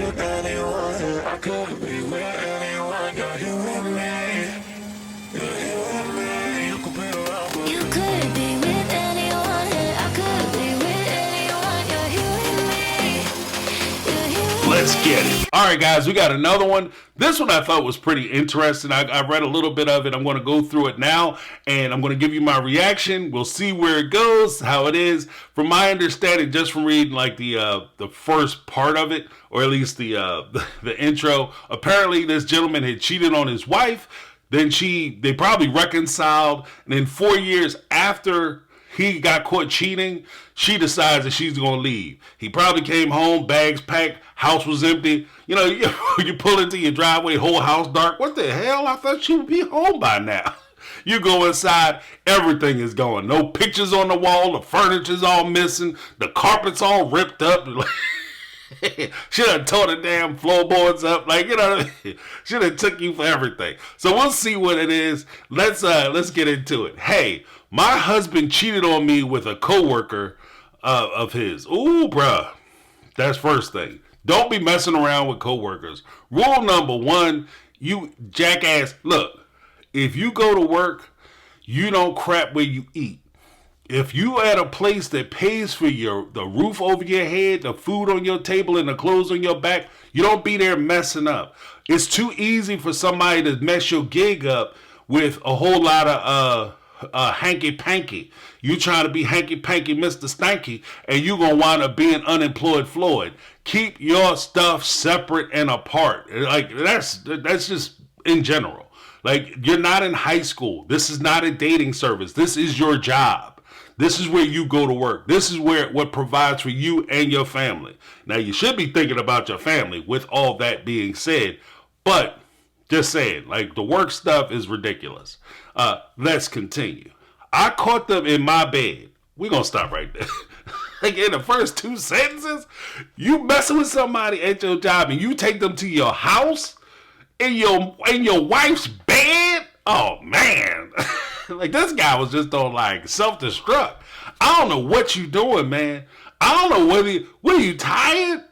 with anyone. I could be with anyone. You're here with me. You're here with me. You could be around with me. You could be with anyone. I could be with anyone. You're here with me. You're here with me. Let's get it. All right, guys, we got another one. This one I thought was pretty interesting. I read a little bit of it. I'm going to go through it now, and I'm going to give you my reaction. We'll see where it goes, how it is. From my understanding, just from reading like the first part of it, or at least the intro, apparently this gentleman had cheated on his wife. Then they probably reconciled, and then 4 years after he got caught cheating, she decides that she's going to leave. He probably came home, bags packed, house was empty. You know, you pull into your driveway, whole house dark. What the hell? I thought she would be home by now. You go inside, everything is gone. No pictures on the wall, the furniture's all missing, the carpet's all ripped up. She done tore the damn floorboards up. Like, you know what I mean? She done took you for everything. So we'll see what it is. Let's get into it. Hey, my husband cheated on me with a coworker of his. Ooh, bruh. That's first thing. Don't be messing around with coworkers. Rule number one, you jackass. Look, if you go to work, you don't crap where you eat. If you at a place that pays for the roof over your head, the food on your table, and the clothes on your back, you don't be there messing up. It's too easy for somebody to mess your gig up with a whole lot of hanky-panky. You trying to be hanky-panky Mr. Stanky, and you going to wind up being unemployed Floyd. Keep your stuff separate and apart. Like, that's just in general. Like, you're not in high school. This is not a dating service. This is your job. This is where you go to work. This is what provides for you and your family. Now, you should be thinking about your family with all that being said, but just saying, like, the work stuff is ridiculous. Let's continue. I caught them in my bed. We're going to stop right there. Like, in the first two sentences, you messing with somebody at your job and you take them to your house in your wife's bed? Oh, man. Like, this guy was just on, like, self-destruct. I don't know what you doing, man. I don't know what are you tired?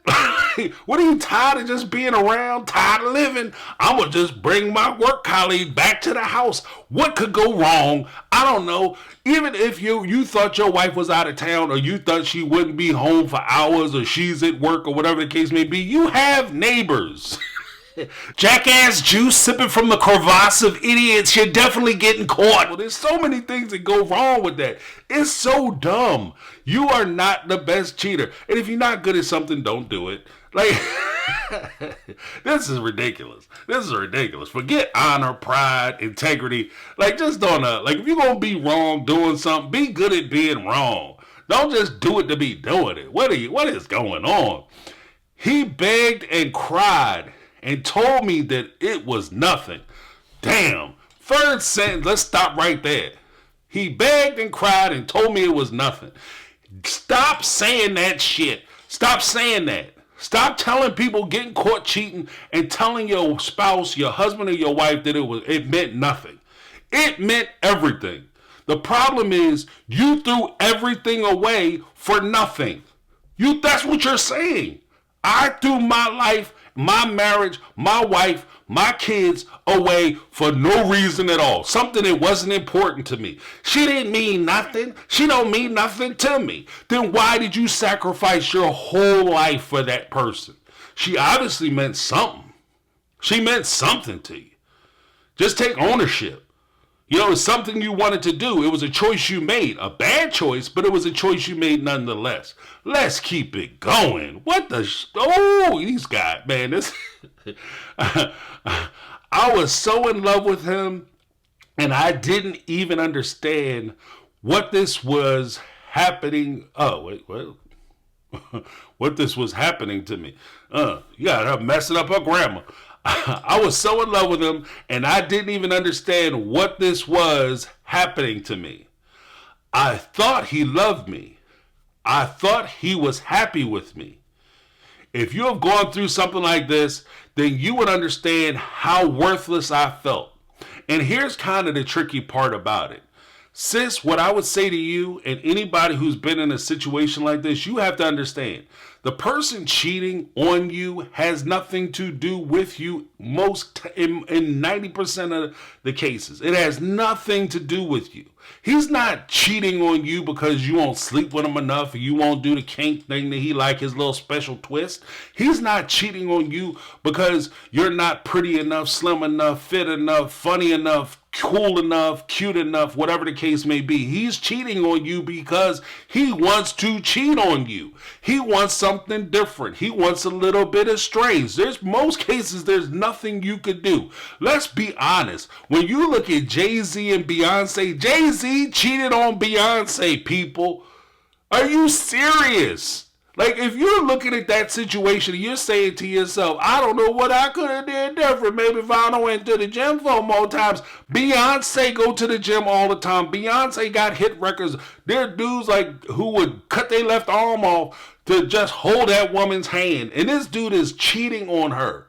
What are you tired of just being around, tired of living? I'm going to just bring my work colleague back to the house. What could go wrong? I don't know. Even if you thought your wife was out of town, or you thought she wouldn't be home for hours, or she's at work, or whatever the case may be, you have neighbors. Jackass juice sipping from the crevasse of idiots. You're definitely getting caught. Well, there's so many things that go wrong with that. It's so dumb. You are not the best cheater. And if you're not good at something, don't do it. Like, this is ridiculous. This is ridiculous. Forget honor, pride, integrity. Like, just don't, like, if you're going to be wrong doing something, be good at being wrong. Don't just do it to be doing it. What is going on? He begged and cried and told me that it was nothing. Damn. Third sentence, let's stop right there. He begged and cried and told me it was nothing. Stop saying that shit. Stop saying that. Stop telling people getting caught cheating and telling your spouse, your husband, or your wife that it meant nothing. It meant everything. The problem is you threw everything away for nothing. That's what you're saying. I threw my life, my marriage, my wife, my kids away for no reason at all. Something that wasn't important to me. She didn't mean nothing. She don't mean nothing to me. Then why did you sacrifice your whole life for that person? She obviously meant something. She meant something to you. Just take ownership. You know, it's something you wanted to do. It was a choice you made. A bad choice, but it was a choice you made nonetheless. Let's keep it going. What the... Oh, he's got... Man, this... I was so in love with him, and I didn't even understand what this was happening... Oh, wait, what? What this was happening to me. You got her messing up her grammar. I was so in love with him, and I didn't even understand what this was happening to me. I thought he loved me. I thought he was happy with me. If you have gone through something like this, then you would understand how worthless I felt. And here's kind of the tricky part about it. Sis, what I would say to you and anybody who's been in a situation like this, you have to understand The person cheating on you has nothing to do with you in 90% of the cases. It has nothing to do with you. He's not cheating on you because you won't sleep with him enough or you won't do the kink thing that he like, his little special twist. He's not cheating on you because you're not pretty enough, slim enough, fit enough, funny enough, cool enough, cute enough, whatever the case may be. He's cheating on you because he wants to cheat on you. He wants something different. He wants a little bit of strange. There's most cases there's nothing you could do. Let's be honest. When you look at Jay-Z and Beyonce, Jay-Z cheated on Beyonce, people. Are you serious? Like, if you're looking at that situation and you're saying to yourself, I don't know what I could have did different. Maybe if I don't went to the gym 4 more times. Beyonce go to the gym all the time. Beyonce got hit records. There are dudes like who would cut their left arm off to just hold that woman's hand. And this dude is cheating on her.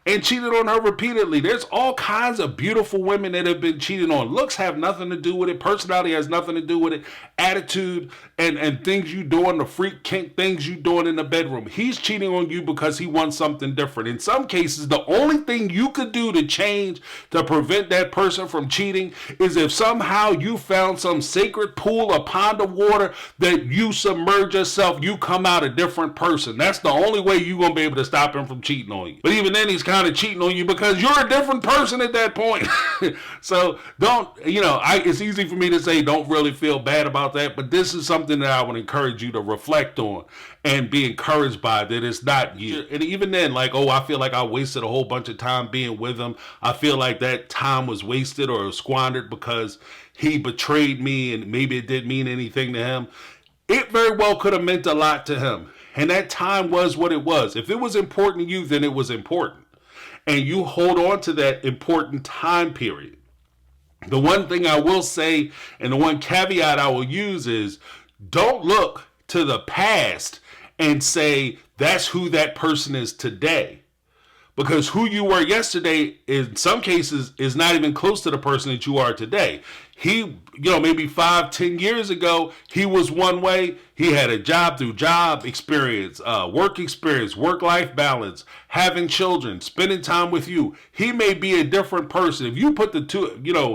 And cheated on her repeatedly. There's all kinds of beautiful women that have been cheated on. Looks have nothing to do with it. Personality has nothing to do with it. Attitude and things you doing, the freak kink things you doing in the bedroom. He's cheating on you because he wants something different. In some cases, the only thing you could do to change, to prevent that person from cheating, is if somehow you found some sacred pool or pond of water that you submerge yourself, you come out a different person. That's the only way you're going to be able to stop him from cheating on you. But even then, he's kind of cheating on you because you're a different person at that point. So don't, it's easy for me to say don't really feel bad about that, but this is something that I would encourage you to reflect on and be encouraged by, that it's not you. And even then, like, I feel like I wasted a whole bunch of time being with him. I feel like that time was wasted or squandered because he betrayed me and maybe it didn't mean anything to him. It very well could have meant a lot to him. And that time was what it was. If it was important to you, then it was important. And you hold on to that important time period. The one thing I will say, and the one caveat I will use is, don't look to the past and say that's who that person is today. Because who you were yesterday, in some cases, is not even close to the person that you are today. He, maybe 5-10 years ago, he was one way. He had a job through job experience, work-life balance, having children, spending time with you. He may be a different person. If you put the two,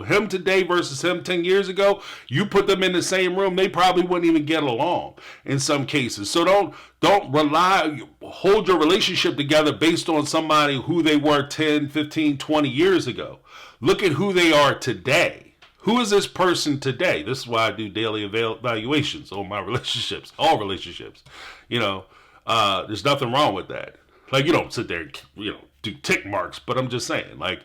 him today versus him 10 years ago, you put them in the same room, they probably wouldn't even get along in some cases. So don't hold your relationship together based on somebody who they were 10, 15, 20 years ago. Look at who they are today. Who is this person today? This is why I do daily evaluations on my relationships, all relationships. There's nothing wrong with that. Like, you don't sit there and, do tick marks, but I'm just saying, like,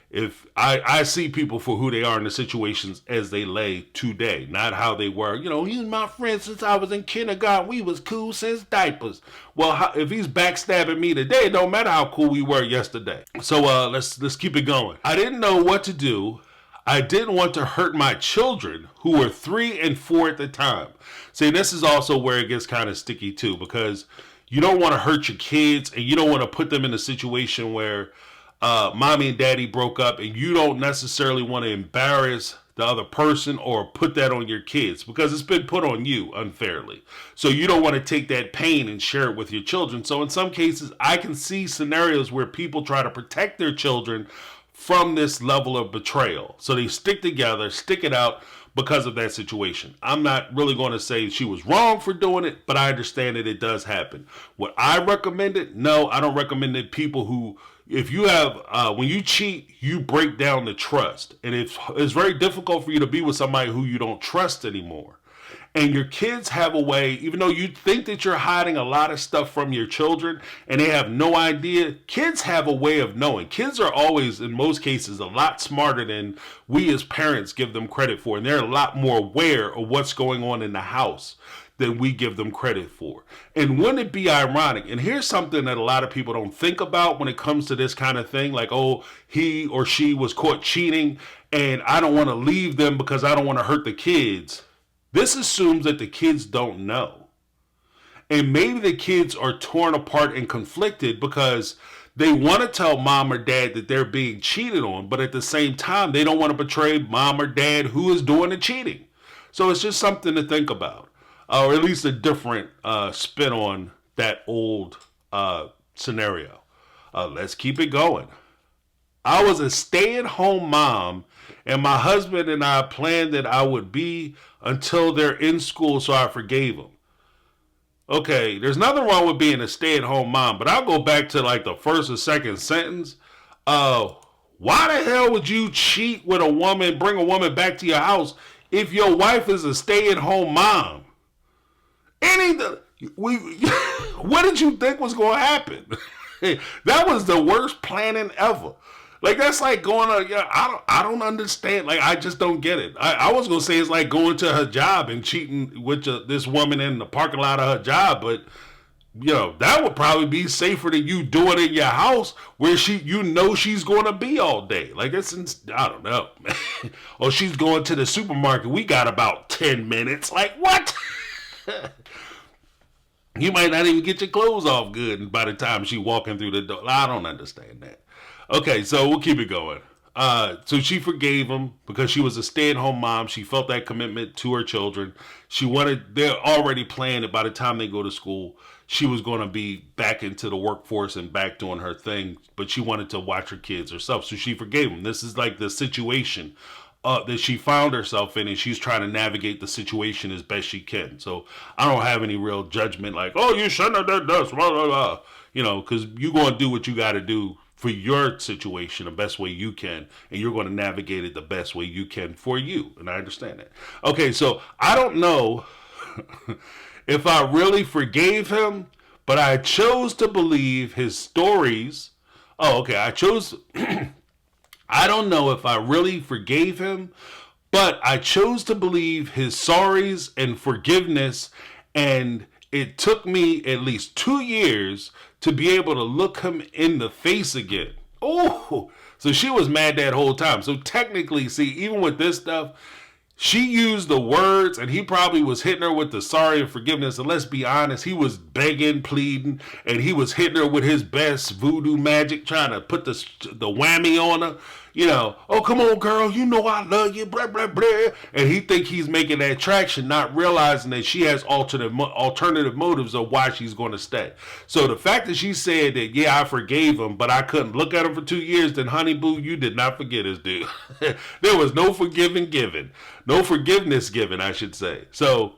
if I see people for who they are in the situations as they lay today, not how they were. He's my friend since I was in kindergarten. We was cool since diapers. Well, if he's backstabbing me today, it don't matter how cool we were yesterday. So let's keep it going. I didn't know what to do. I didn't want to hurt my children, who were 3 and 4 at the time. See, this is also where it gets kind of sticky too, because you don't want to hurt your kids and you don't want to put them in a situation where mommy and daddy broke up and you don't necessarily want to embarrass the other person or put that on your kids, because it's been put on you unfairly. So you don't want to take that pain and share it with your children. So in some cases, I can see scenarios where people try to protect their children from this level of betrayal. So they stick together, stick it out because of that situation. I'm not really going to say she was wrong for doing it, but I understand that it does happen. Would I recommend it? No, I don't recommend it. People who, if you have, when you cheat, you break down the trust. And it's very difficult for you to be with somebody who you don't trust anymore. And your kids have a way, even though you think that you're hiding a lot of stuff from your children and they have no idea, kids have a way of knowing. Kids are always, in most cases, a lot smarter than we as parents give them credit for. And they're a lot more aware of what's going on in the house than we give them credit for. And wouldn't it be ironic? And here's something that a lot of people don't think about when it comes to this kind of thing. Like, he or she was caught cheating and I don't want to leave them because I don't want to hurt the kids. This assumes that the kids don't know. And maybe the kids are torn apart and conflicted because they want to tell mom or dad that they're being cheated on, but at the same time, they don't want to betray mom or dad who is doing the cheating. So it's just something to think about, or at least a different spin on that old scenario. Let's keep it going. I was a stay-at-home mom, and my husband and I planned that I would be until they're in school, so I forgave them. Okay, there's nothing wrong with being a stay-at-home mom, but I'll go back to like the first or second sentence. Why the hell would you cheat with a woman, bring a woman back to your house if your wife is a stay-at-home mom? What did you think was going to happen? That was the worst planning ever. Like, that's like going on, I don't understand. Like, I just don't get it. I was going to say it's like going to her job and cheating with this woman in the parking lot of her job, but, that would probably be safer than you doing it in your house where she's going to be all day. Like, I don't know. Or she's going to the supermarket. We got about 10 minutes. Like, what? You might not even get your clothes off good by the time she's walking through the door. I don't understand that. Okay, so we'll keep it going. So she forgave him because she was a stay-at-home mom. She felt that commitment to her children. They're already planning that by the time they go to school, she was going to be back into the workforce and back doing her thing, but she wanted to watch her kids herself. So she forgave him. This is like the situation that she found herself in, and she's trying to navigate the situation as best she can. So I don't have any real judgment like, oh, you shouldn't have done this, blah, blah, blah. Because you're going to do what you got to do for your situation the best way you can, and you're going to navigate it the best way you can for you. And I understand that. Okay, so I don't know if I really forgave him, but I chose to believe his stories. Oh, okay, I don't know if I really forgave him, but I chose to believe his sorries and forgiveness, and it took me at least 2 years to be able to look him in the face again. Oh, so she was mad that whole time. So technically, see, even with this stuff, she used the words, and he probably was hitting her with the sorry and forgiveness. And let's be honest, he was begging, pleading, and he was hitting her with his best voodoo magic, trying to put the whammy on her. Oh, come on, girl, I love you, blah, blah, blah. And he think he's making that traction, not realizing that she has alternative motives of why she's going to stay. So the fact that she said that, yeah, I forgave him, but I couldn't look at him for 2 years, then honey boo, you did not forget us, dude. There was no forgiving given. No forgiveness given, I should say. So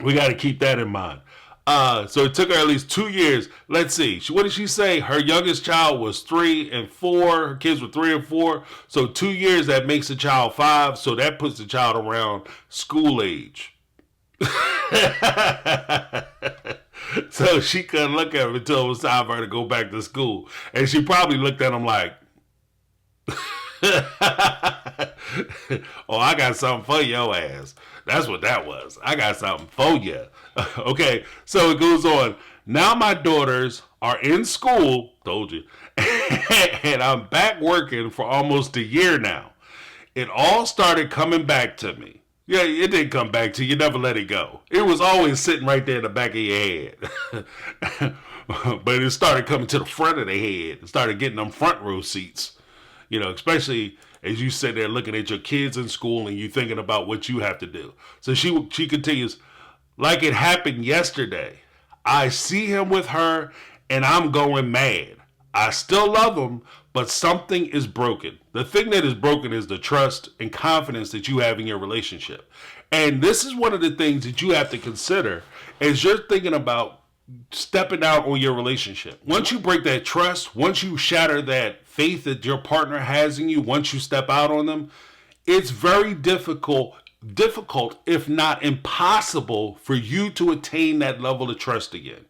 we got to keep that in mind. So it took her at least 2 years. Let's see. What did she say? Her youngest child was 3 and 4. Her kids were 3 and 4. So 2 years, that makes the child 5. So that puts the child around school age. So she couldn't look at him until it was time for her to go back to school. And she probably looked at him like, oh, I got something for your ass. That's what that was. I got something for you. Okay, so it goes on. Now my daughters are in school, told you, and I'm back working for almost a year now. It all started coming back to me. Yeah, it didn't come back to you. You never let it go. It was always sitting right there in the back of your head. But it started coming to the front of the head. It started getting them front row seats. Especially as you sit there looking at your kids in school and you thinking about what you have to do. So she continues, like it happened yesterday. I see him with her and I'm going mad. I still love him, but something is broken. The thing that is broken is the trust and confidence that you have in your relationship. And this is one of the things that you have to consider as you're thinking about stepping out on your relationship. Once you break that trust, once you shatter that faith that your partner has in you, once you step out on them, it's very difficult, if not impossible, for you to attain that level of trust again.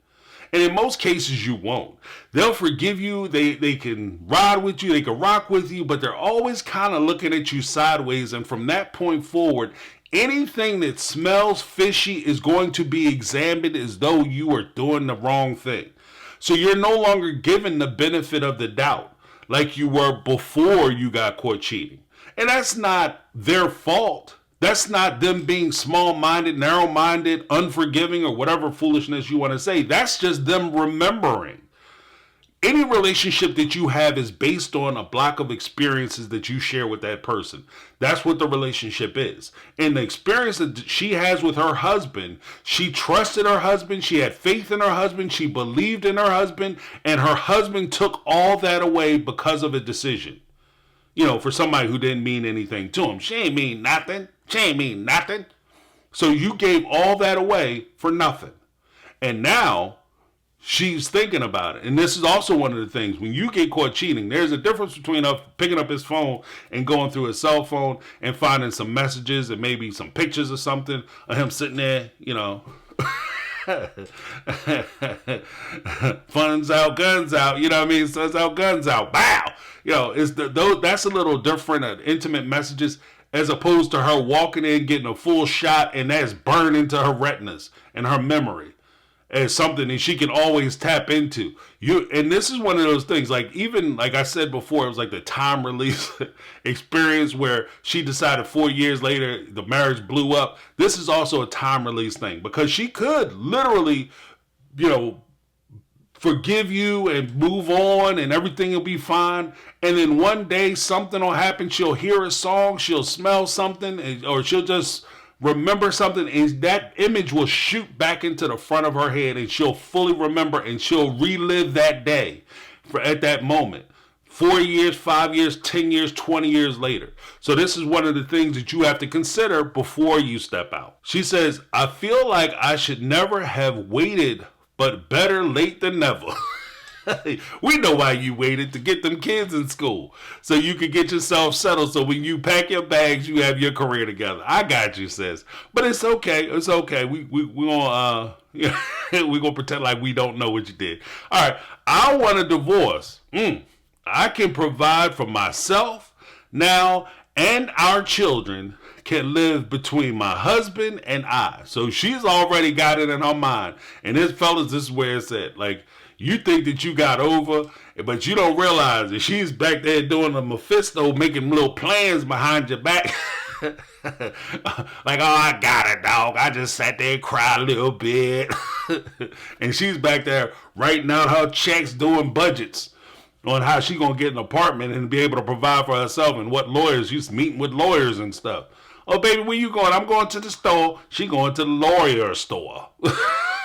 And in most cases, you won't. They'll forgive you. They can ride with you. They can rock with you, but they're always kind of looking at you sideways. And from that point forward, anything that smells fishy is going to be examined as though you are doing the wrong thing. So you're no longer given the benefit of the doubt like you were before you got caught cheating. And that's not their fault. That's not them being small-minded, narrow-minded, unforgiving, or whatever foolishness you want to say. That's just them remembering. Any relationship that you have is based on a block of experiences that you share with that person. That's what the relationship is. And the experience that she has with her husband, she trusted her husband, she had faith in her husband, she believed in her husband, and her husband took all that away because of a decision. You know, for somebody who didn't mean anything to him. She ain't mean nothing. She ain't mean nothing. So you gave all that away for nothing. And now she's thinking about it. And this is also one of the things. When you get caught cheating, there's a difference between picking up his phone and going through his cell phone and finding some messages and maybe some pictures or something of him sitting there, you know. Funds out, guns out, you know what I mean? Suns out, guns out. Bow! You know, that's a little different, intimate messages, as opposed to her walking in, getting a full shot, and that's burned into her retinas and her memory as something that she can always tap into. And this is one of those things, like, even like I said before, it was like the time release experience where she decided 4 years later the marriage blew up. This is also a time release thing, because she could literally, you know, forgive you and move on and everything will be fine. And then one day something will happen. She'll hear a song, she'll smell something, or she'll just remember something, and that image will shoot back into the front of her head, and she'll fully remember, and she'll relive that day at that moment. 4 years, 5 years, 10 years, 20 years later. So this is one of the things that you have to consider before you step out. She says, I feel like I should never have waited, but better late than never. We know why you waited, to get them kids in school so you could get yourself settled, so when you pack your bags, you have your career together. I got you, sis. But it's okay. It's okay. We gonna we gonna pretend like we don't know what you did. All right. I want a divorce. I can provide for myself now, and our children can live between my husband and I. So she's already got it in her mind. And this, fellas, this is where it's at. Like, you think that you got over, but you don't realize that she's back there doing a Mephisto, making little plans behind your back. Like, oh, I got it, dog. I just sat there and cried a little bit. And she's back there writing out her checks, doing budgets on how she gonna get an apartment and be able to provide for herself, and what lawyers. She's meeting with lawyers and stuff. Oh, baby, where you going? I'm going to the store. She going to the lawyer store.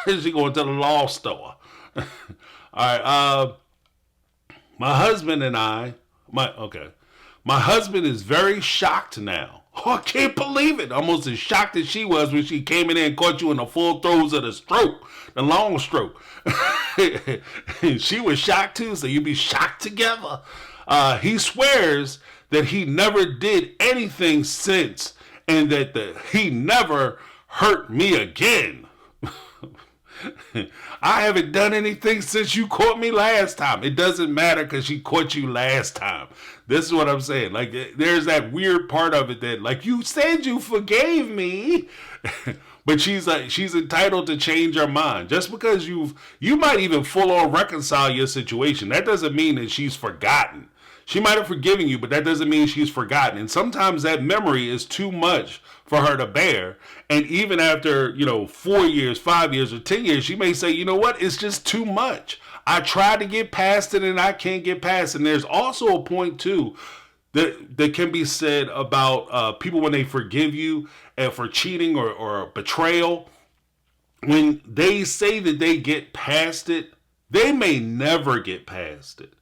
She going to the law store. All right. My husband and I, my husband is very shocked now. Oh, I can't believe it. Almost as shocked as she was when she came in there and caught you in the full throes of the stroke, the long stroke. She was shocked too, so you'd be shocked together. He swears that he never did anything since, and that he never hurt me again. I haven't done anything since you caught me last time. It doesn't matter, because she caught you last time. This is what I'm saying. Like, there's that weird part of it that, like, you said you forgave me. But she's entitled to change her mind. Just because you might even full on reconcile your situation, that doesn't mean that she's forgotten. She might have forgiven you, but that doesn't mean she's forgotten. And sometimes that memory is too much for her to bear. And even after, 4 years, 5 years, or 10 years, she may say, you know what? It's just too much. I tried to get past it and I can't get past it. And there's also a point too that can be said about people when they forgive you for cheating or betrayal. When they say that they get past it, they may never get past it.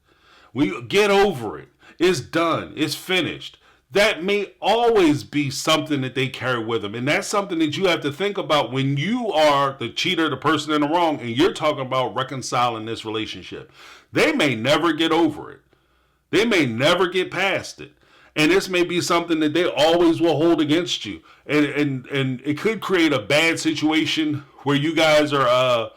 We get over it. It's done. It's finished. That may always be something that they carry with them. And that's something that you have to think about when you are the cheater, the person in the wrong, and you're talking about reconciling this relationship. They may never get over it. They may never get past it. And this may be something that they always will hold against you. And it could create a bad situation where you guys are,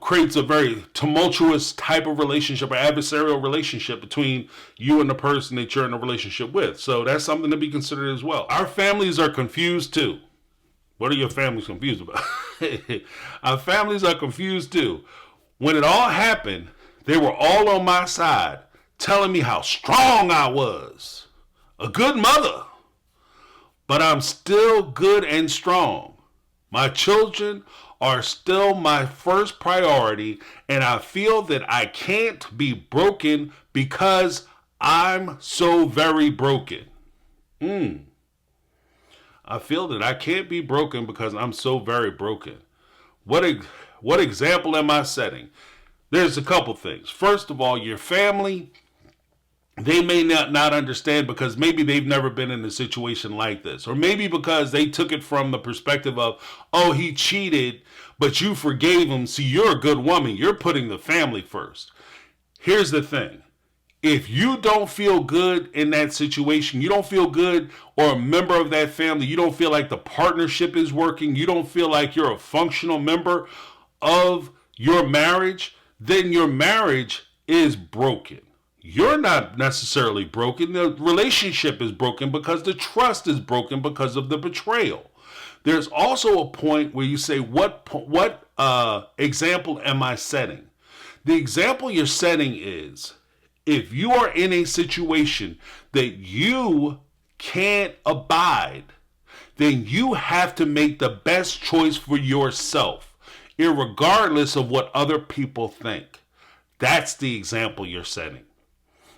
creates a very tumultuous type of relationship or adversarial relationship between you and the person that you're in a relationship with. So that's something to be considered as well. Our families are confused too. What are your families confused about? Our families are confused too. When it all happened, they were all on my side, telling me how strong I was. A good mother. But I'm still good and strong. My children are still my first priority, and I feel that I can't be broken because I'm so very broken. I feel that I can't be broken because I'm so very broken. What example am I setting? There's a couple things. First of all, your family, they may not understand because maybe they've never been in a situation like this. Or maybe because they took it from the perspective of, oh, he cheated, but you forgave him. See, you're a good woman. You're putting the family first. Here's the thing. If you don't feel good in that situation, you don't feel good, or a member of that family, you don't feel like the partnership is working, you don't feel like you're a functional member of your marriage, then your marriage is broken. You're not necessarily broken. The relationship is broken because the trust is broken because of the betrayal. There's also a point where you say, what example am I setting? The example you're setting is, if you are in a situation that you can't abide, then you have to make the best choice for yourself, irregardless of what other people think. That's the example you're setting.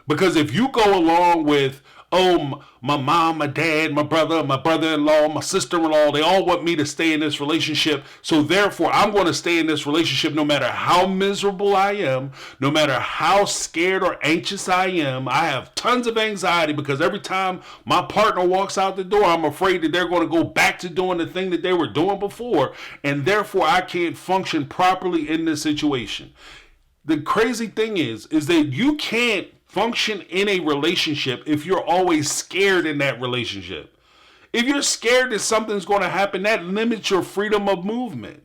Because if you go along with, oh, my mom, my dad, my brother, my brother-in-law, my sister-in-law, they all want me to stay in this relationship, so therefore I'm going to stay in this relationship no matter how miserable I am, no matter how scared or anxious I am. I have tons of anxiety because every time my partner walks out the door, I'm afraid that they're going to go back to doing the thing that they were doing before, and therefore I can't function properly in this situation. The crazy thing is that you can't function in a relationship if you're always scared in that relationship. If you're scared that something's going to happen, that limits your freedom of movement.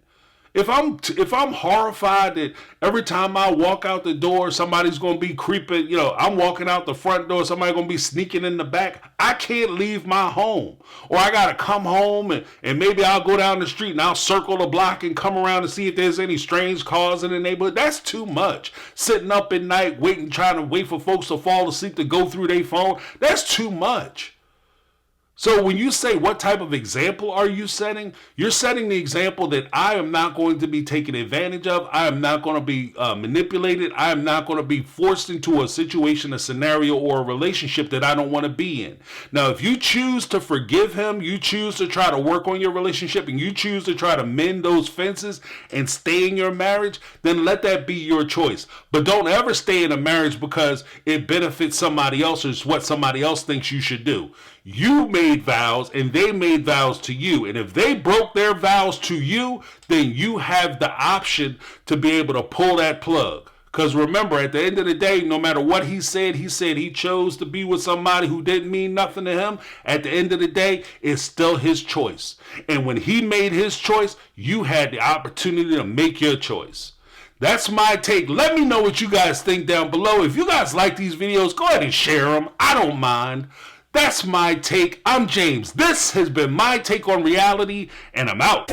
If I'm horrified that every time I walk out the door, somebody's going to be creeping, I'm walking out the front door, somebody's going to be sneaking in the back, I can't leave my home. Or I got to come home and maybe I'll go down the street and I'll circle the block and come around to see if there's any strange cars in the neighborhood. That's too much. Sitting up at night, trying to wait for folks to fall asleep to go through their phone, that's too much. So when you say what type of example are you setting, you're setting the example that I am not going to be taken advantage of. I am not going to be manipulated. I am not going to be forced into a situation, a scenario, or a relationship that I don't want to be in. Now, if you choose to forgive him, you choose to try to work on your relationship, and you choose to try to mend those fences and stay in your marriage, then let that be your choice. But don't ever stay in a marriage because it benefits somebody else or it's what somebody else thinks you should do. You made vows and they made vows to you. And if they broke their vows to you, then you have the option to be able to pull that plug. Because remember, at the end of the day, no matter what he said he chose to be with somebody who didn't mean nothing to him. At the end of the day, it's still his choice. And when he made his choice, you had the opportunity to make your choice. That's my take. Let me know what you guys think down below. If you guys like these videos, go ahead and share them. I don't mind. That's my take. I'm James. This has been My Take on Reality, and I'm out.